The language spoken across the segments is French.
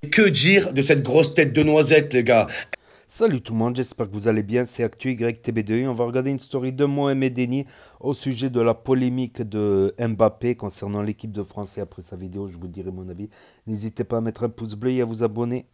Que dire de cette grosse tête de noisette, les gars? Salut tout le monde, j'espère que vous allez bien, c'est ActuYTB2 et on va regarder une story de Mohamed Eni au sujet de la polémique de Mbappé concernant l'équipe de France et après sa vidéo je vous dirai mon avis. N'hésitez pas à mettre un pouce bleu et à vous abonner.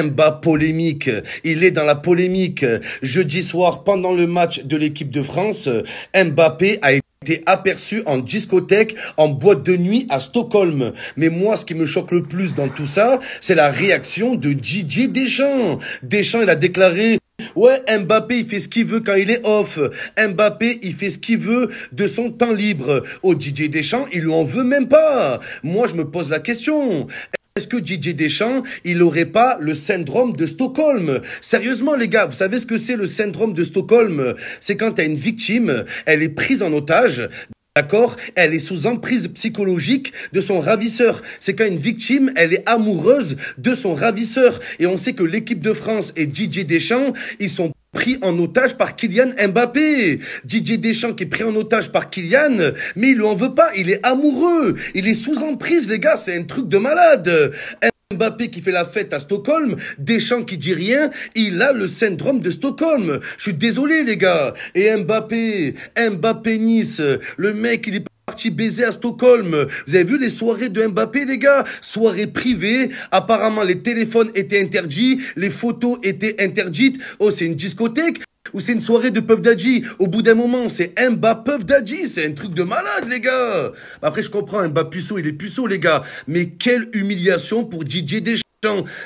Mbappé polémique, il est dans la polémique. Jeudi soir, pendant le match de l'équipe de France, Mbappé a été aperçu en discothèque, en boîte de nuit à Stockholm. Mais moi, ce qui me choque le plus dans tout ça, c'est la réaction de Didier Deschamps. Deschamps, il a déclaré: ouais, Mbappé, il fait ce qu'il veut quand il est off. Mbappé, il fait ce qu'il veut de son temps libre. Oh, Didier Deschamps, il lui en veut même pas. Moi, je me pose la question. Est-ce que Didier Deschamps, il n'aurait pas le syndrome de Stockholm? Sérieusement, les gars, vous savez ce que c'est le syndrome de Stockholm? C'est quand tu as une victime, elle est prise en otage. D'accord? Elle est sous emprise psychologique de son ravisseur. C'est quand une victime, elle est amoureuse de son ravisseur. Et on sait que l'équipe de France et Didier Deschamps, ils sont pris en otage par Kylian Mbappé. Didier Deschamps qui est pris en otage par Kylian, mais il lui en veut pas, il est amoureux. Il est sous emprise, les gars, c'est un truc de malade. Mbappé qui fait la fête à Stockholm, Deschamps qui dit rien, il a le syndrome de Stockholm. Je suis désolé, les gars. Et Mbappé Nice, le mec, il est parti baiser à Stockholm. Vous avez vu les soirées de Mbappé, les gars? Soirées privées. Apparemment, les téléphones étaient interdits, les photos étaient interdites. Oh, c'est une discothèque? Ou c'est une soirée de Puff Daddy? Au bout d'un moment, c'est Mbappé Puff Daddy. C'est un truc de malade, les gars. Après, je comprends, Mbappé puceau, il est puceau, les gars. Mais quelle humiliation pour Didier Deschamps.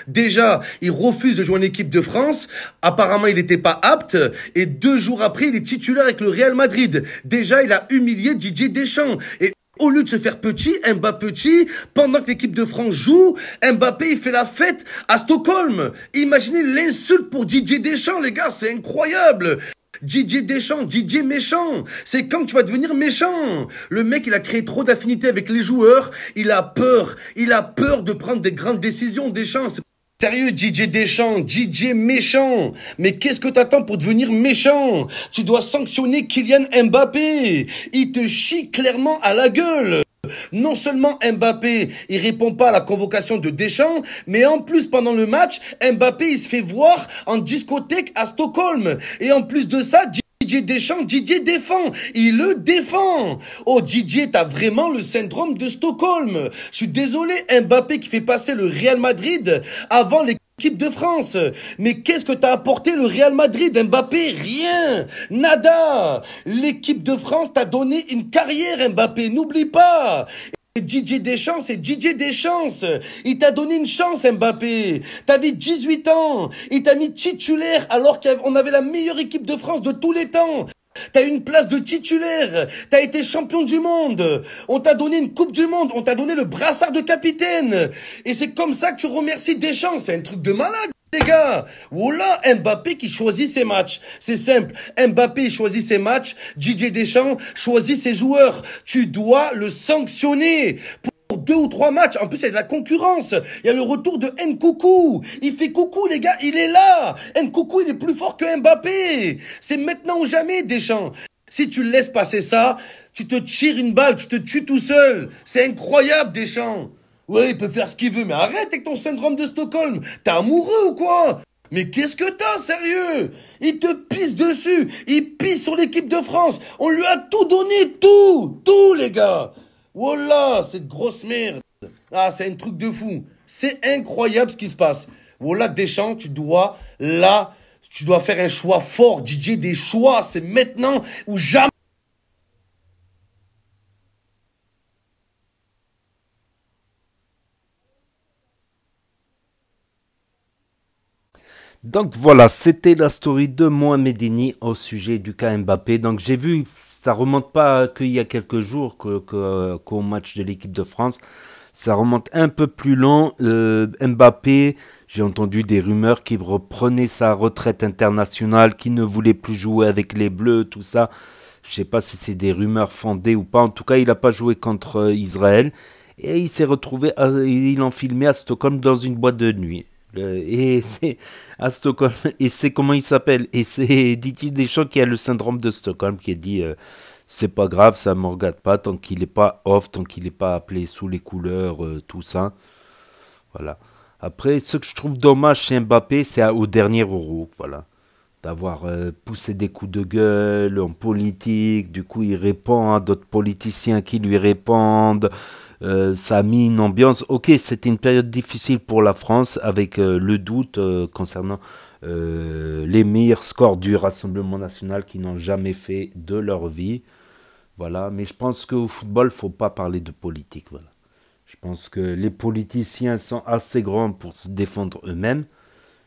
Déjà, il refuse de jouer en équipe de France. Apparemment, il n'était pas apte. Et 2 jours après, il est titulaire avec le Real Madrid. Déjà, il a humilié Didier Deschamps. Et au lieu de se faire petit, Mbappé petit, pendant que l'équipe de France joue, Mbappé, il fait la fête à Stockholm. Imaginez l'insulte pour Didier Deschamps, les gars, c'est incroyable. Didier Deschamps, Didier méchant. C'est quand tu vas devenir méchant. Le mec, il a créé trop d'affinités avec les joueurs. Il a peur. Il a peur de prendre des grandes décisions, Deschamps. Sérieux, Didier Deschamps, Didier méchant. Mais qu'est-ce que t'attends pour devenir méchant? Tu dois sanctionner Kylian Mbappé. Il te chie clairement à la gueule. Non seulement Mbappé, il répond pas à la convocation de Deschamps, mais en plus pendant le match, Mbappé, il se fait voir en discothèque à Stockholm. Et en plus de ça, Didier Deschamps, Didier défend. Il le défend. Oh, Didier, t'as vraiment le syndrome de Stockholm. Je suis désolé, Mbappé qui fait passer le Real Madrid avant l'équipe de France. Mais qu'est-ce que t'as apporté le Real Madrid, Mbappé? Rien. Nada. L'équipe de France t'a donné une carrière, Mbappé. N'oublie pas. Et Didier Deschamps, c'est Didier Deschamps. Il t'a donné une chance, Mbappé. T'avais 18 ans. Il t'a mis titulaire alors qu'on avait la meilleure équipe de France de tous les temps. T'as eu une place de titulaire. T'as été champion du monde. On t'a donné une coupe du monde. On t'a donné le brassard de capitaine. Et c'est comme ça que tu remercies Deschamps. C'est un truc de malade, les gars. Voilà, Mbappé qui choisit ses matchs. C'est simple. Mbappé choisit ses matchs. Didier Deschamps choisit ses joueurs. Tu dois le sanctionner. Pour 2 ou 3 matchs. En plus, il y a de la concurrence. Il y a le retour de Nkoukou. Il fait coucou, les gars. Il est là. Nkoukou, il est plus fort que Mbappé. C'est maintenant ou jamais, Deschamps. Si tu laisses passer ça, tu te tires une balle, tu te tues tout seul. C'est incroyable, Deschamps. Ouais, il peut faire ce qu'il veut, mais arrête avec ton syndrome de Stockholm. T'es amoureux ou quoi? Mais qu'est-ce que t'as, sérieux? Il te pisse dessus. Il pisse sur l'équipe de France. On lui a tout donné, tout, les gars. Voilà, cette grosse merde. Ah, c'est un truc de fou. C'est incroyable ce qui se passe. Voilà, Deschamps, tu dois faire un choix fort. Didier, des choix, c'est maintenant ou jamais. Donc voilà, c'était la story de Mohamed Eni au sujet du cas Mbappé. Donc j'ai vu, ça remonte pas qu'il y a quelques jours qu'au match de l'équipe de France. Ça remonte un peu plus long. Mbappé, j'ai entendu des rumeurs qu'il reprenait sa retraite internationale, qu'il ne voulait plus jouer avec les Bleus, tout ça. Je sais pas si c'est des rumeurs fondées ou pas. En tout cas, il n'a pas joué contre Israël. Et il s'est retrouvé, il en filmé à Stockholm dans une boîte de nuit. Et c'est à Stockholm. Et c'est comment il s'appelle? Et c'est Didier Deschamps qui a le syndrome de Stockholm qui a dit c'est pas grave, ça me regarde pas tant qu'il est pas off, tant qu'il est pas appelé sous les couleurs, tout ça. Voilà. Après, ce que je trouve dommage chez Mbappé, c'est au dernier Euro, voilà. D'avoir poussé des coups de gueule en politique, du coup il répond à d'autres politiciens qui lui répondent, ça a mis une ambiance. Ok, c'était une période difficile pour la France avec le doute concernant les meilleurs scores du Rassemblement national qui n'ont jamais fait de leur vie. Voilà, mais je pense qu'au football, faut pas parler de politique. Voilà. Je pense que les politiciens sont assez grands pour se défendre eux-mêmes.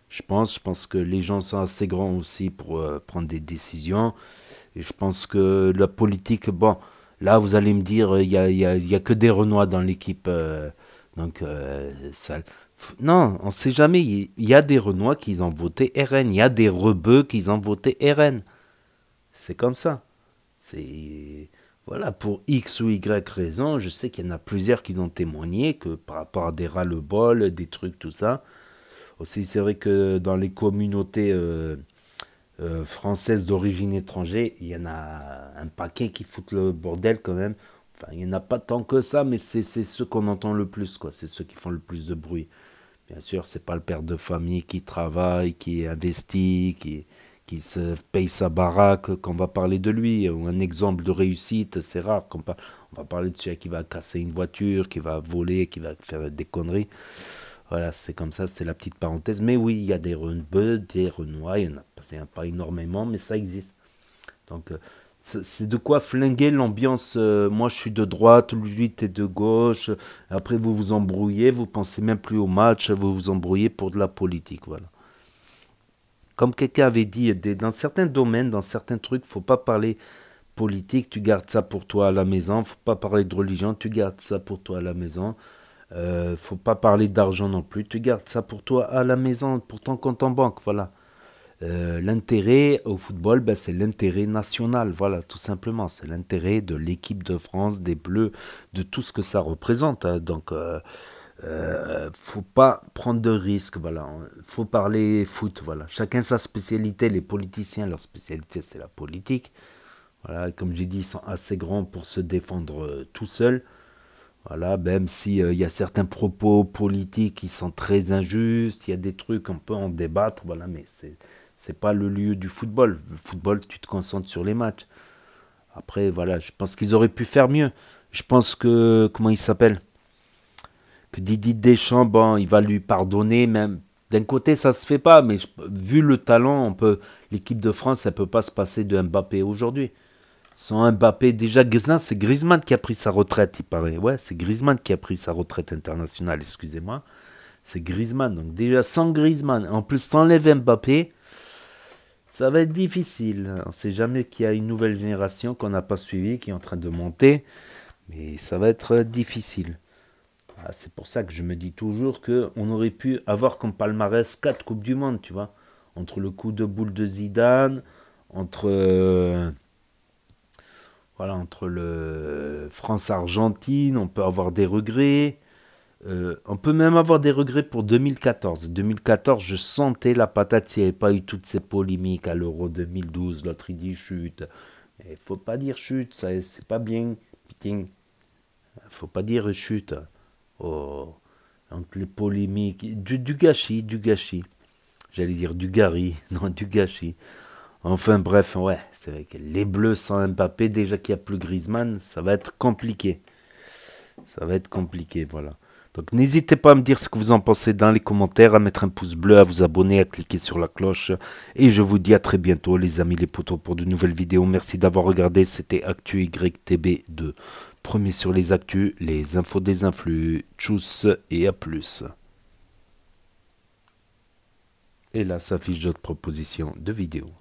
Je pense que les gens sont assez grands aussi pour prendre des décisions. Et je pense que la politique, bon, là vous allez me dire, il y a que des Renois dans l'équipe. Donc, ça, non, on ne sait jamais. Il y a des Renois qui ont voté RN. Il y a des Rebeux qui ont voté RN. C'est comme ça. C'est voilà, pour X ou Y raison, je sais qu'il y en a plusieurs qui ont témoigné que par rapport à des ras-le-bol, des trucs, tout ça. Aussi, c'est vrai que dans les communautés françaises d'origine étrangère, il y en a un paquet qui foutent le bordel quand même. Enfin, il n'y en a pas tant que ça, mais c'est ceux qu'on entend le plus, quoi. C'est ceux qui font le plus de bruit. Bien sûr, c'est pas le père de famille qui travaille, qui investit, qui se paye sa baraque qu'on va parler de lui. Ou un exemple de réussite, c'est rare. On va parler de celui qui va casser une voiture, qui va voler, qui va faire des conneries. Voilà, c'est comme ça, c'est la petite parenthèse. Mais oui, il y a des Rebeux, des Renois, il n'y en a pas énormément, mais ça existe. Donc, c'est de quoi flinguer l'ambiance. Moi, je suis de droite, lui, t'es de gauche. Après, vous vous embrouillez, vous pensez même plus au match, vous vous embrouillez pour de la politique, voilà. Comme quelqu'un avait dit, dans certains domaines, dans certains trucs, faut pas parler politique, tu gardes ça pour toi à la maison. Faut pas parler de religion, tu gardes ça pour toi à la maison. Faut pas parler d'argent non plus, tu gardes ça pour toi à la maison, pour ton compte en banque, voilà. L'intérêt au football, ben, c'est l'intérêt national, voilà, tout simplement. C'est l'intérêt de l'équipe de France, des Bleus, de tout ce que ça représente. Hein. Donc, faut pas prendre de risques, voilà. Faut parler foot, voilà. Chacun sa spécialité. Les politiciens, leur spécialité, c'est la politique. Voilà, comme j'ai dit, ils sont assez grands pour se défendre tout seuls. Voilà, même si il y a certains propos politiques qui sont très injustes, il y a des trucs, on peut en débattre, voilà, mais c'est pas le lieu du football. Le football, tu te concentres sur les matchs. Après, voilà, je pense qu'ils auraient pu faire mieux. Je pense que, comment il s'appelle? Que Didier Deschamps, bon, il va lui pardonner, même. D'un côté, ça se fait pas, mais vu le talent, l'équipe de France, elle peut pas se passer de Mbappé aujourd'hui. Sans Mbappé, déjà Griezmann, c'est Griezmann qui a pris sa retraite, il paraît. Ouais, c'est Griezmann qui a pris sa retraite internationale, excusez-moi. C'est Griezmann, donc déjà sans Griezmann, en plus t'enlèves Mbappé, ça va être difficile. On ne sait jamais qu'il y a une nouvelle génération qu'on n'a pas suivie, qui est en train de monter, mais ça va être difficile. Ah, c'est pour ça que je me dis toujours qu'on aurait pu avoir comme palmarès 4 Coupes du Monde, tu vois. Entre le coup de boule de Zidane, entre... voilà, entre le France-Argentine, on peut avoir des regrets. On peut même avoir des regrets pour 2014. 2014, je sentais la patate s'il n'y avait pas eu toutes ces polémiques à l'Euro 2012. L'autre, il dit chute. Il faut pas dire chute, ça, c'est pas bien. Putain, faut pas dire chute. Oh, entre les polémiques, du gâchis, du gâchis. J'allais dire du gari, non, du gâchis. Enfin bref, ouais, c'est vrai que les Bleus sans Mbappé, déjà qu'il n'y a plus Griezmann, ça va être compliqué. Ça va être compliqué, voilà. Donc n'hésitez pas à me dire ce que vous en pensez dans les commentaires, à mettre un pouce bleu, à vous abonner, à cliquer sur la cloche. Et je vous dis à très bientôt les amis les potos pour de nouvelles vidéos. Merci d'avoir regardé, c'était Actu YTB2. Premier sur les actus, les infos des influx. Tchuss et à plus. Et là s'affiche d'autres propositions de vidéos.